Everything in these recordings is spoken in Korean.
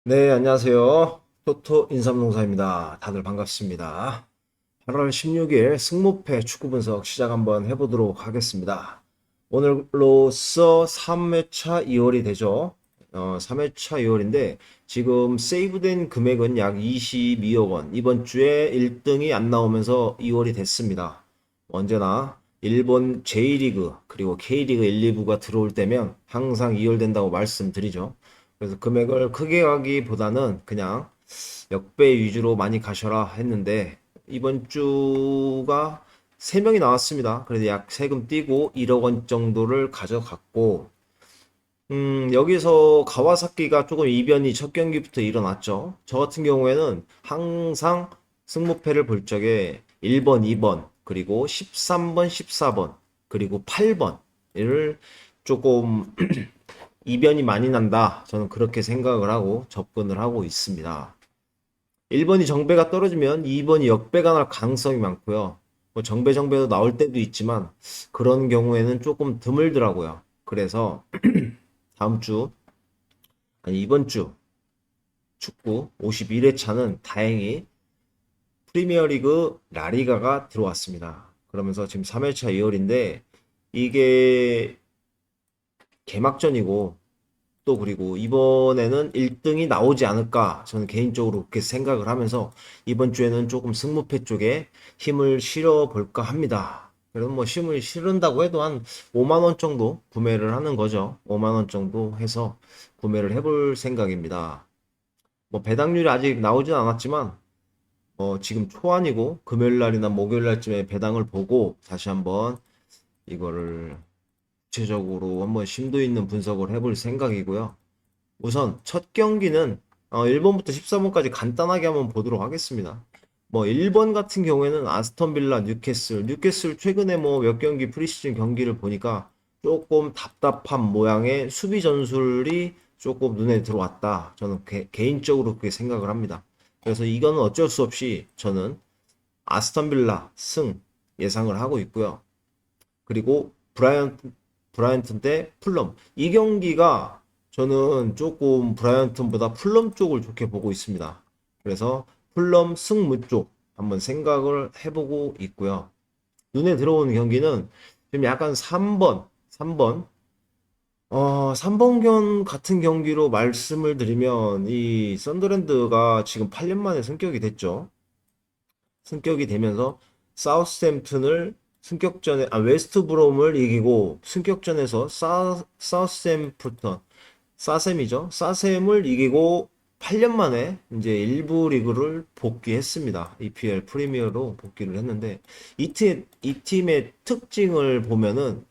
네, 안녕하세요. 토토 인삼농사입니다. 다들 반갑습니다. 8월 16일 승무패 축구 분석 시작 한번 해보도록 하겠습니다. 오늘로써 3회차 2월이 되죠. 3회차 2월인데 지금 세이브된 금액은 약 22억 원. 이번 주에 1등이 안 나오면서 2월이 됐습니다. 언제나 일본 J리그 그리고 K리그 1, 2부가 들어올 때면 항상 2월된다고 말씀드리죠. 그래서 금액을 크게 가기보다는 그냥 역배 위주로 많이 가셔라 했는데 이번 주가 3명이 나왔습니다. 그래서 약 세금 띄고 1억 원 정도를 가져갔고 여기서 가와사키가 조금 이변이 첫 경기부터 일어났죠. 저 같은 경우에는 항상 승무패를 볼 적에 1번, 2번, 그리고 13번, 14번, 그리고 8번을 조금 이변이 많이 난다. 저는 그렇게 생각을 하고 접근을 하고 있습니다. 1번이 정배가 떨어지면 2번이 역배가 날 가능성이 많고요. 뭐 정배도 나올 때도 있지만 그런 경우에는 조금 드물더라고요. 그래서 다음 주, 아니 이번 주 축구 51회차는 다행히 프리미어리그 라리가가 들어왔습니다. 그러면서 지금 3회차 2월인데 이게 개막전이고 또 그리고 이번에는 1등이 나오지 않을까 저는 개인적으로 그렇게 생각을 하면서 이번 주에는 조금 승무패 쪽에 힘을 실어 볼까 합니다. 그래도 뭐 힘을 실은다고 해도 한 5만 원 정도 구매를 하는 거죠. 5만 원 정도 해서 구매를 해볼 생각입니다. 뭐 배당률이 아직 나오진 않았지만 지금 초안이고 금요일 날이나 목요일 날쯤에 배당을 보고 다시 한번 이거를 구체적으로 한번 심도 있는 분석을 해볼 생각이고요. 우선 첫 경기는 1번부터 13번까지 간단하게 한번 보도록 하겠습니다. 뭐 1번 같은 경우에는 아스톤 빌라, 뉴캐슬 최근에 뭐 몇 경기 프리시즌 경기를 보니까 조금 답답한 모양의 수비 전술이 조금 눈에 들어왔다. 저는 개인적으로 그렇게 생각을 합니다. 그래서 이거는 어쩔 수 없이 저는 아스톤 빌라 승 예상을 하고 있고요. 그리고 브라이언튼 대 풀럼. 이 경기가 저는 조금 브라이언튼보다 풀럼 쪽을 좋게 보고 있습니다. 그래서 풀럼 승무 쪽 한번 생각을 해보고 있고요. 눈에 들어오는 경기는 지금 약간 3번 견 같은 경기로 말씀을 드리면 이 썬더랜드가 지금 8년 만에 승격이 됐죠. 승격이 되면서 사우스햄튼을 승격전에 웨스트 브롬을 이기고 승격전에서 사우스햄프턴 사셈이죠. 사셈을 이기고 8년 만에 이제 일부 리그를 복귀했습니다. EPL 프리미어로 복귀를 했는데 이 팀의 특징을 보면은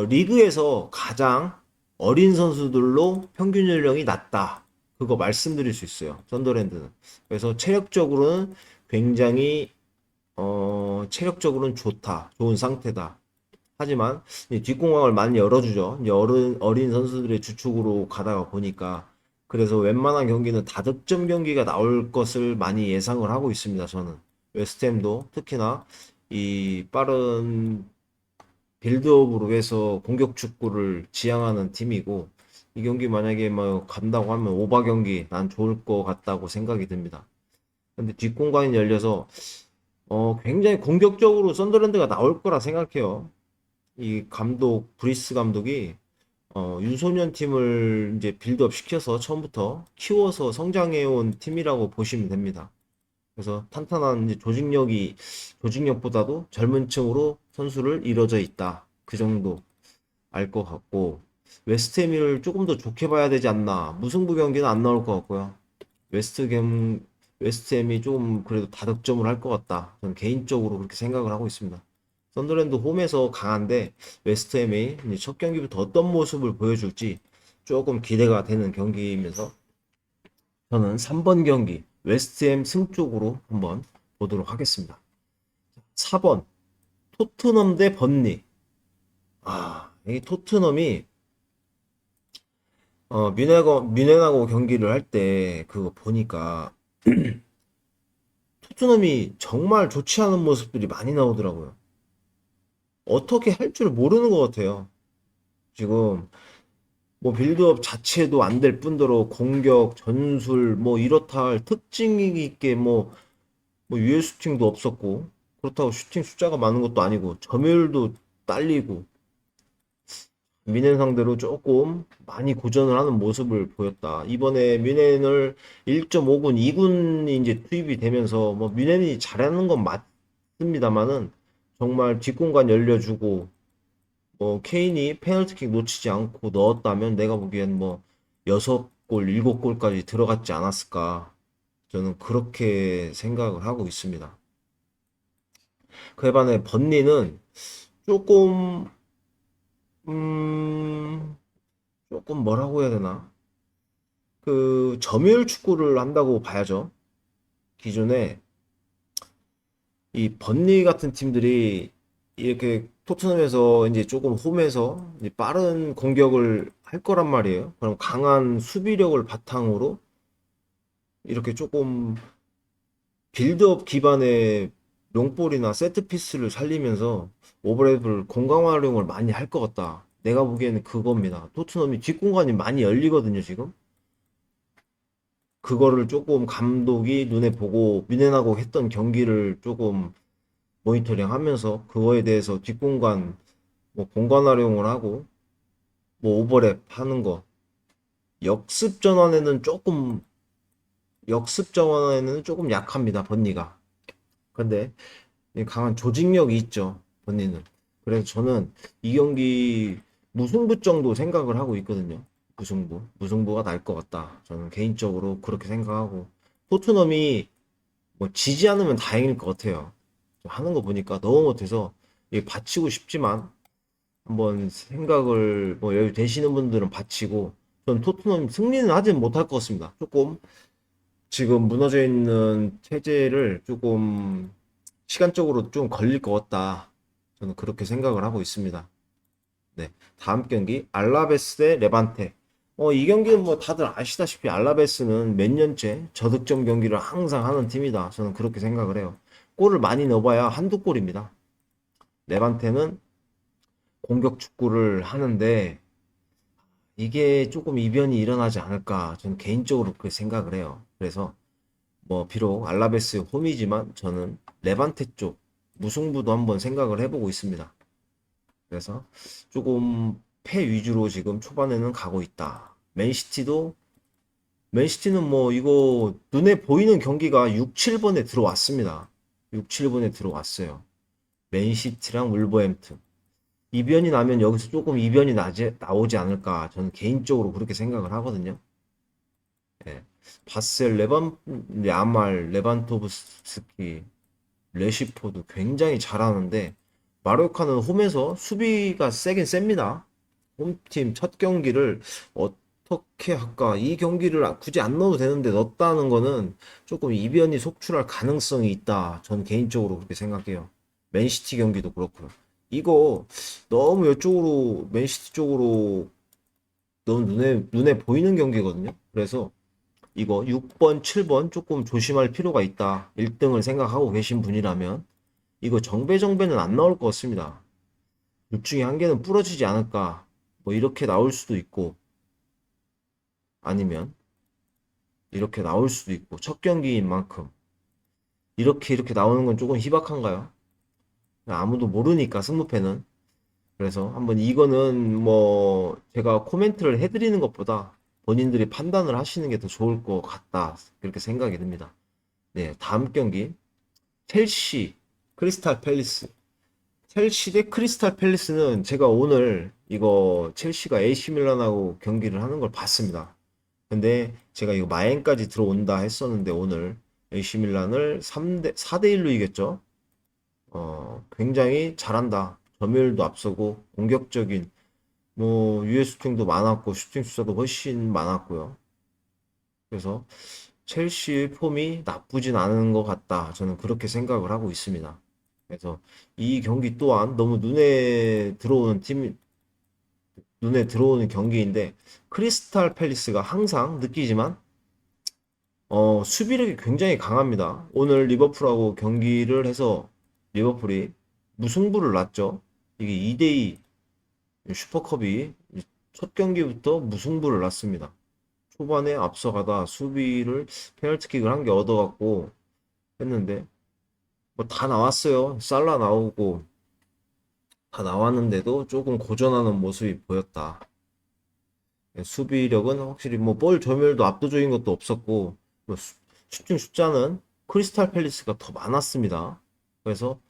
리그에서 가장 어린 선수들로 평균 연령이 낮다. 그거 말씀드릴 수 있어요. 썬더랜드는. 그래서 체력적으로는 굉장히 체력적으로는 좋다. 좋은 상태다. 하지만 뒷공간을 많이 열어주죠. 이제 어린 선수들의 주축으로 가다가 보니까 그래서 웬만한 경기는 다득점 경기가 나올 것을 많이 예상을 하고 있습니다. 저는 웨스트햄도 특히나 이 빠른 빌드업으로 해서 공격 축구를 지향하는 팀이고 이 경기 만약에 뭐 간다고 하면 오바 경기 난 좋을 것 같다고 생각이 듭니다. 근데 뒷공간이 열려서 굉장히 공격적으로 썬더랜드가 나올 거라 생각해요. 이 감독 브리스 감독이 유소년 팀을 이제 빌드업 시켜서 처음부터 키워서 성장해온 팀이라고 보시면 됩니다. 그래서 탄탄한 이제 조직력보다도 젊은 층으로 선수를 이뤄져 있다. 그 정도 알 것 같고 웨스트햄을 조금 더 좋게 봐야 되지 않나. 무승부 경기는 안 나올 것 같고요. 웨스트햄 웨스트햄이 조금 그래도 다득점을 할 것 같다. 저는 개인적으로 그렇게 생각을 하고 있습니다. 썬더랜드 홈에서 강한데 웨스트햄이 이제 첫 경기부터 어떤 모습을 보여줄지 조금 기대가 되는 경기이면서 저는 3번 경기 웨스트햄 승 쪽으로 한번 보도록 하겠습니다. 4번 토트넘 대 번리. 이 토트넘이 뮌헨하고 경기를 할 때 그거 보니까 토트넘이 정말 좋지 않은 모습들이 많이 나오더라고요. 어떻게 할 줄 모르는 것 같아요. 지금 뭐 빌드업 자체도 안 될 뿐더러 공격, 전술 뭐 이렇다 할 특징 있게 뭐 유효 슈팅도 없었고 그렇다고 슈팅 숫자가 많은 것도 아니고 점유율도 딸리고 미넨 상대로 조금 많이 고전을 하는 모습을 보였다. 이번에 미넨을 1.5군, 2군이 이제 투입이 되면서 뭐 미넨이 잘하는 건 맞습니다만은 정말 뒷공간 열려주고 뭐 케인이 페널티킥 놓치지 않고 넣었다면 내가 보기엔 뭐 6골, 7골까지 들어갔지 않았을까. 저는 그렇게 생각을 하고 있습니다. 그에 반해 번니는 조금 음 조금 뭐라고 해야 되나? 그 점유율 축구를 한다고 봐야죠. 기존에 이 번니 같은 팀들이 이렇게 토트넘에서 이제 조금 홈에서 이제 빠른 공격을 할 거란 말이에요. 그럼 강한 수비력을 바탕으로 이렇게 조금 빌드업 기반의 롱볼이나 세트피스를 살리면서 오버랩을 공간 활용을 많이 할 것 같다. 내가 보기에는 그겁니다. 토트넘이 뒷공간이 많이 열리거든요, 지금. 그거를 조금 감독이 눈에 보고 미넨하고 했던 경기를 조금 모니터링 하면서 그거에 대해서 뒷공간 뭐 공간 활용을 하고 뭐 오버랩 하는 거 역습 전환에는 조금 역습 전환에는 조금 약합니다, 번니가. 근데 이 강한 조직력이 있죠, 본인은. 그래서 저는 이 경기 무승부 정도 생각을 하고 있거든요. 무승부가 날 것 같다. 저는 개인적으로 그렇게 생각하고 토트넘이 뭐 지지 않으면 다행일 것 같아요. 하는 거 보니까 너무 못해서 이게 바치고 싶지만 한번 생각을 뭐 여유 되시는 분들은 바치고 전 토트넘 승리는 하진 못할 것 같습니다. 조금 지금 무너져 있는 체제를 조금 시간적으로 좀 걸릴 것 같다. 저는 그렇게 생각을 하고 있습니다. 네. 다음 경기 알라베스 대 레반테. 이 경기는 뭐 다들 아시다시피 알라베스는 몇 년째 저득점 경기를 항상 하는 팀이다. 저는 그렇게 생각을 해요. 골을 많이 넣어봐야 한두 골입니다. 레반테는 공격 축구를 하는데 이게 조금 이변이 일어나지 않을까. 저는 개인적으로 그렇게 생각을 해요. 그래서 뭐 비록 알라베스 홈이지만 저는 레반테 쪽 무승부도 한번 생각을 해보고 있습니다. 그래서 조금 패 위주로 지금 초반에는 가고 있다. 맨시티는 뭐 이거 눈에 보이는 경기가 6, 7번에 들어왔습니다. 6, 7번에 들어왔어요. 맨시티랑 울버햄튼. 이변이 나면 여기서 조금 이변이 나오지 않을까. 저는 개인적으로 그렇게 생각을 하거든요. 예. 바셀, 야말, 레반도브스키, 레시포드 굉장히 잘하는데 마료카는 홈에서 수비가 세긴 셉니다. 홈팀 첫 경기를 어떻게 할까? 이 경기를 굳이 안 넣어도 되는데 넣었다는 거는 조금 이변이 속출할 가능성이 있다. 전 개인적으로 그렇게 생각해요. 맨시티 경기도 그렇고요. 이거 너무 이쪽으로 맨시티 쪽으로 너무 눈에 보이는 경기거든요. 그래서 이거 6번, 7번 조금 조심할 필요가 있다. 1등을 생각하고 계신 분이라면 이거 정배는 안 나올 것 같습니다. 둘 중에 한 개는 부러지지 않을까. 뭐 이렇게 나올 수도 있고 아니면 이렇게 나올 수도 있고 첫 경기인 만큼 이렇게 나오는 건 조금 희박한가요? 아무도 모르니까 승부패는. 그래서 한번 이거는 뭐 제가 코멘트를 해드리는 것보다 본인들이 판단을 하시는 게 더 좋을 것 같다. 그렇게 생각이 듭니다. 네, 다음 경기 첼시 크리스탈 팰리스. 첼시 대 크리스탈 팰리스는 제가 오늘 이거 첼시가 AC 밀란하고 경기를 하는 걸 봤습니다. 근데 제가 이거 마행까지 들어온다 했었는데 오늘 AC 밀란을 4대 1로 이겼죠. 굉장히 잘한다. 점유율도 앞서고 공격적인 뭐 유효 슈팅도 많았고 슈팅 숫자도 훨씬 많았고요. 그래서 첼시의 폼이 나쁘진 않은 것 같다. 저는 그렇게 생각을 하고 있습니다. 그래서 이 경기 또한 너무 눈에 들어오는 경기인데 크리스탈 팰리스가 항상 느끼지만 수비력이 굉장히 강합니다. 오늘 리버풀하고 경기를 해서 리버풀이 무승부를 났죠. 이게 2대2 슈퍼컵이 첫 경기부터 무승부를 났습니다. 초반에 앞서가다 수비를 페널티킥을 한 개 얻어갖고 했는데 뭐 다 나왔어요. 살라 나오고 다 나왔는데도 조금 고전하는 모습이 보였다. 수비력은 확실히 뭐 볼 점유율도 압도적인 것도 없었고 뭐 슈팅 숫자는 크리스탈 팰리스가 더 많았습니다. 그래서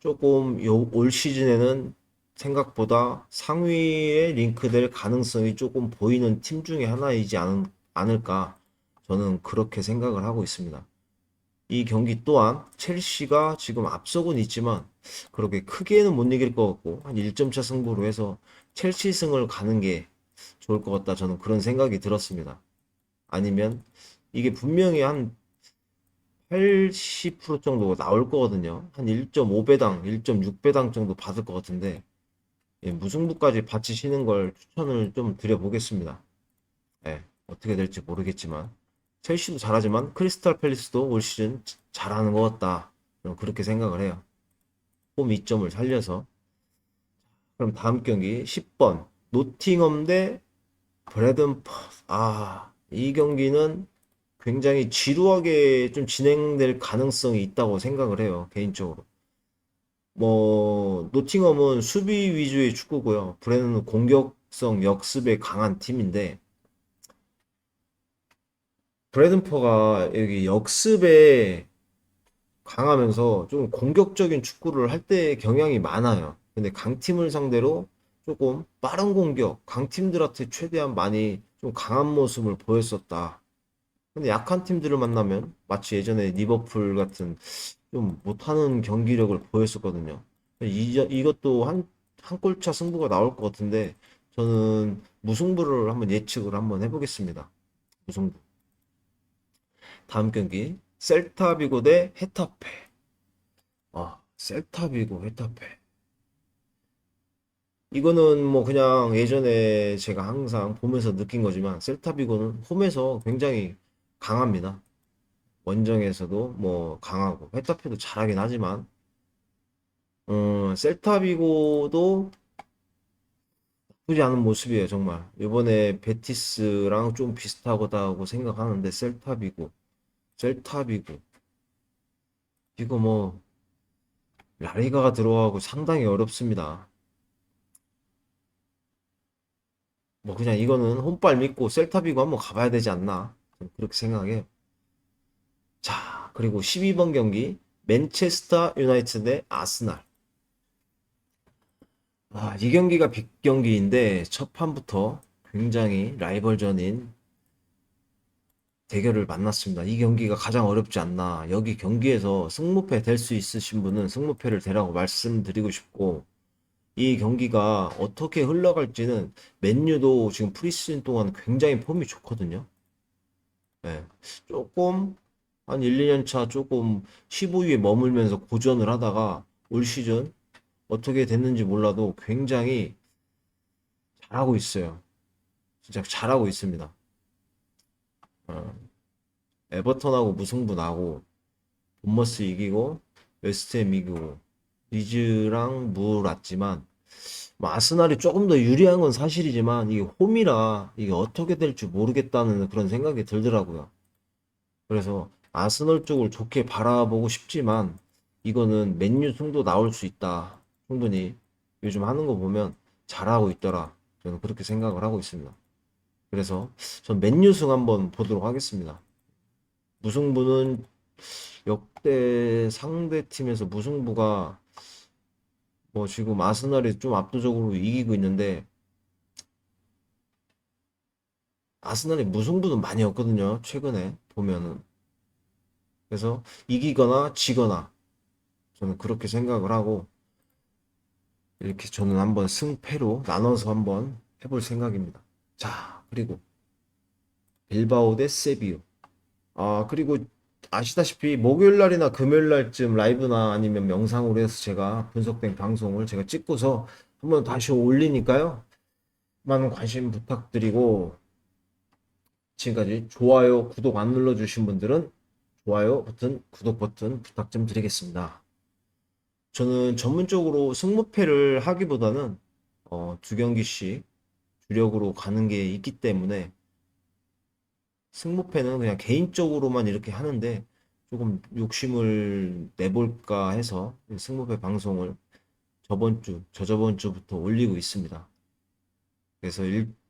조금 올 시즌에는 생각보다 상위에 링크될 가능성이 조금 보이는 팀 중에 하나이지 않을까 저는 그렇게 생각을 하고 있습니다. 이 경기 또한 첼시가 지금 앞서고는 있지만 그렇게 크게는 못 이길 것 같고 한 1점 차 승부로 해서 첼시 승을 가는 게 좋을 것 같다. 저는 그런 생각이 들었습니다. 아니면 이게 분명히 한 80% 정도 나올 거거든요. 한 1.5배당, 1.6배당 정도 받을 것 같은데 예, 무승부까지 바치시는 걸 추천을 좀 드려보겠습니다. 예, 어떻게 될지 모르겠지만 첼시도 잘하지만 크리스탈 팰리스도 올 시즌 잘하는 것 같다. 저는 그렇게 생각을 해요. 홈 이점을 살려서. 그럼 다음 경기 10번 노팅엄 대 브래든퍼스. 이 경기는 굉장히 지루하게 좀 진행될 가능성이 있다고 생각을 해요. 개인적으로. 뭐 노팅엄은 수비 위주의 축구고요. 브래든은 공격성 역습에 강한 팀인데 브래든퍼가 여기 역습에 강하면서 좀 공격적인 축구를 할 때 경향이 많아요. 근데 강팀을 상대로 조금 빠른 공격, 강팀들한테 최대한 많이 좀 강한 모습을 보였었다. 근데 약한 팀들을 만나면 마치 예전에 리버풀 같은 좀 못하는 경기력을 보였었거든요. 이것도 한 골차 승부가 나올 것 같은데 저는 무승부를 한번 예측을 한번 해보겠습니다. 무승부. 다음 경기 셀타비고 대 헤타페. 셀타비고 헤타페. 이거는 뭐 그냥 예전에 제가 항상 보면서 느낀 거지만 셀타비고는 홈에서 굉장히 강합니다. 원정에서도 뭐 강하고 헤타페도 잘하긴 하지만 셀타비고도 나쁘지 않은 모습이에요 정말. 이번에 베티스랑 좀 비슷하다고 생각하는데 셀타비고 이거 뭐 라리가가 들어가고 상당히 어렵습니다. 뭐 그냥 이거는 홈발 믿고 셀타비고 한번 가봐야 되지 않나 저는 그렇게 생각해요. 자, 그리고 12번 경기 맨체스터 유나이티드 대 아스날. 이 경기가 빅 경기인데 첫 판부터 굉장히 라이벌전인 대결을 만났습니다. 이 경기가 가장 어렵지 않나. 여기 경기에서 승무패 될 수 있으신 분은 승무패를 대라고 말씀드리고 싶고 이 경기가 어떻게 흘러갈지는 맨유도 지금 프리시즌 동안 굉장히 폼이 좋거든요. 네. 조금 한 1, 2년 차 조금 15위에 머물면서 고전을 하다가 올 시즌 어떻게 됐는지 몰라도 굉장히 잘하고 있어요. 진짜 잘하고 있습니다. 어, 에버턴하고 무승부 나고 본머스 이기고 웨스트햄 이기고 리즈랑 무 났지만 뭐 아스날이 조금 더 유리한 건 사실이지만 이게 홈이라 이게 어떻게 될지 모르겠다는 그런 생각이 들더라고요. 그래서 아스널 쪽을 좋게 바라보고 싶지만 이거는 맨유 승도 나올 수 있다. 충분히 요즘 하는 거 보면 잘하고 있더라. 저는 그렇게 생각을 하고 있습니다. 그래서 전 맨유 승 한번 보도록 하겠습니다. 무승부는 역대 상대 팀에서 무승부가 뭐 지금 아스날이 좀 압도적으로 이기고 있는데 아스날이 무승부는 많이 없거든요. 최근에 보면은. 그래서 이기거나 지거나 저는 그렇게 생각을 하고 이렇게 저는 한번 승패로 나눠서 한번 해볼 생각입니다. 자, 그리고 빌바오 대 세비오. 그리고 아시다시피 목요일 날이나 금요일 날쯤 라이브나 아니면 영상으로 해서 제가 분석된 방송을 제가 찍고서 한번 다시 올리니까요. 많은 관심 부탁드리고 지금까지 좋아요, 구독 안 눌러주신 분들은 좋아요 버튼, 구독 버튼 부탁 좀 드리겠습니다. 저는 전문적으로 승무패를 하기보다는 두 경기씩 주력으로 가는 게 있기 때문에 승무패는 그냥 개인적으로만 이렇게 하는데 조금 욕심을 내볼까 해서 승무패 방송을 저저번 주부터 올리고 있습니다. 그래서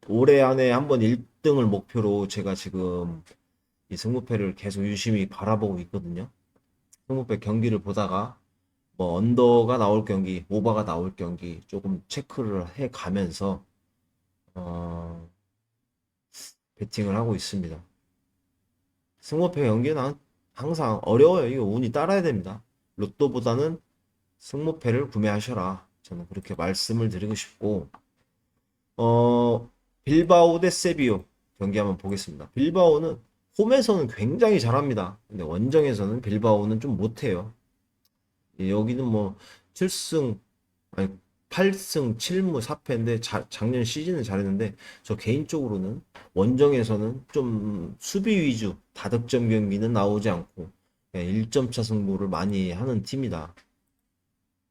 올해 안에 한번 1등을 목표로 제가 지금 이 승무패를 계속 유심히 바라보고 있거든요. 승무패 경기를 보다가 뭐 언더가 나올 경기, 오버가 나올 경기 조금 체크를 해 가면서 어, 베팅을 하고 있습니다. 승무패 경기는 항상 어려워요. 이거 운이 따라야 됩니다. 로또보다는 승무패를 구매하셔라. 저는 그렇게 말씀을 드리고 싶고, 빌바오 대 세비오 경기 한번 보겠습니다. 빌바오는 홈에서는 굉장히 잘합니다. 근데 원정에서는 빌바오는 좀 못해요. 예, 여기는 뭐 7승, 아니 8승 7무 4패인데 작년 시즌은 잘했는데 저 개인적으로는 원정에서는 좀 수비 위주 다득점 경기는 나오지 않고 1점 차 승부를 많이 하는 팀이다.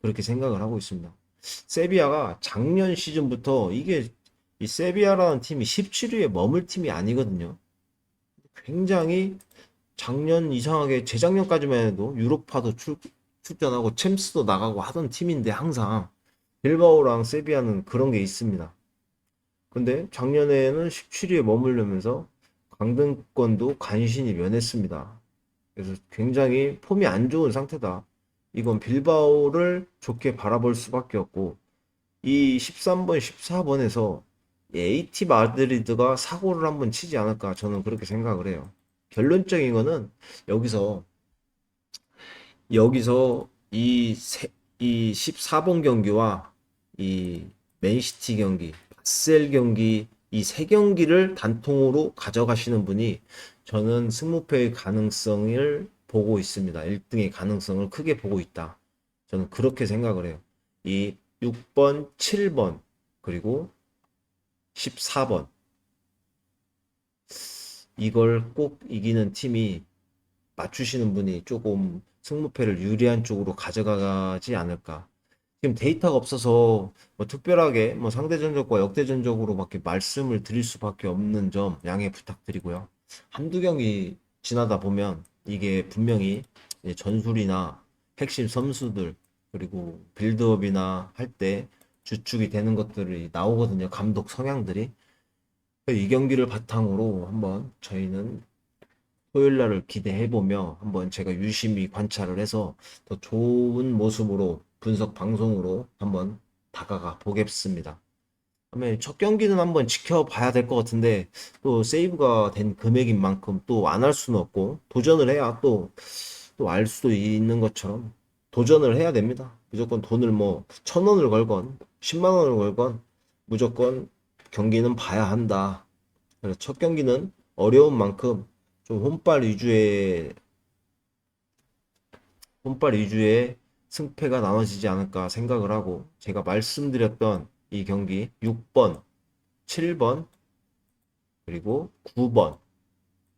그렇게 생각을 하고 있습니다. 세비야가 작년 시즌부터 이게 이 세비야라는 팀이 17위에 머물 팀이 아니거든요. 굉장히 작년 이상하게 재작년까지만 해도 유로파도 출전하고 챔스도 나가고 하던 팀인데 항상 빌바오랑 세비야는 그런 게 있습니다. 근데 작년에는 17위에 머물려면서 강등권도 간신히 면했습니다. 그래서 굉장히 폼이 안 좋은 상태다. 이건 빌바오를 좋게 바라볼 수밖에 없고 이 13번, 14번에서 AT 마드리드가 사고를 한번 치지 않을까 저는 그렇게 생각을 해요. 결론적인 거는 여기서 여기서 이 14번 경기와 이 맨시티 경기, 바셀 경기 이 세 경기를 단통으로 가져가시는 분이 저는 승무패의 가능성을 보고 있습니다. 1등의 가능성을 크게 보고 있다. 저는 그렇게 생각을 해요. 이 6번, 7번, 그리고 14번. 이걸 꼭 이기는 팀이 맞추시는 분이 조금 승무패를 유리한 쪽으로 가져가지 않을까. 지금 데이터가 없어서 뭐 특별하게 뭐 상대 전적과 역대 전적으로밖에 말씀을 드릴 수밖에 없는 점 양해 부탁드리고요. 한두 경기 지나다 보면 이게 분명히 전술이나 핵심 선수들 그리고 빌드업이나 할 때 주축이 되는 것들이 나오거든요. 감독 성향들이. 이 경기를 바탕으로 한번 저희는 토요일 날을 기대해 보며 한번 제가 유심히 관찰을 해서 더 좋은 모습으로 분석 방송으로 한번 다가가 보겠습니다. 그다음에 첫 경기는 한번 지켜봐야 될 것 같은데 또 세이브가 된 금액인 만큼 또 안 할 수는 없고 도전을 해야 또 알 수도 있는 것처럼 도전을 해야 됩니다. 무조건 돈을 뭐 1,000원을 걸건 10만 원을 걸건 무조건 경기는 봐야 한다. 그래서 첫 경기는 어려운 만큼 좀 혼발 위주의 승패가 나눠지지 않을까 생각을 하고 제가 말씀드렸던 이 경기 6번, 7번, 그리고 9번,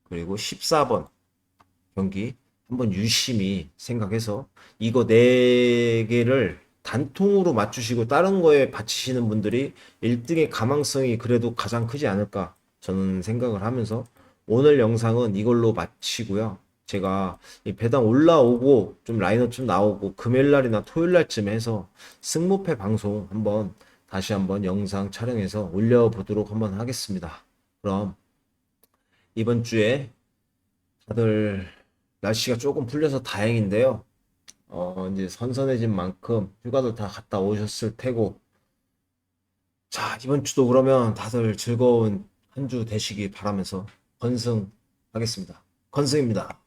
그리고 14번 경기 한번 유심히 생각해서 이거 네 개를 단통으로 맞추시고 다른 거에 바치시는 분들이 1등의 가망성이 그래도 가장 크지 않을까 저는 생각을 하면서 오늘 영상은 이걸로 마치고요. 제가 이 배당 올라오고 좀 라인업 좀 나오고 금요일 날이나 토요일 날쯤에 해서 승무패 방송 한번 다시 한번 영상 촬영해서 올려보도록 한번 하겠습니다. 그럼 이번 주에 다들 날씨가 조금 풀려서 다행인데요. 이제 선선해진 만큼 휴가도 다 갔다 오셨을 테고 자, 이번 주도 그러면 다들 즐거운 한 주 되시기 바라면서 건승하겠습니다. 건승입니다.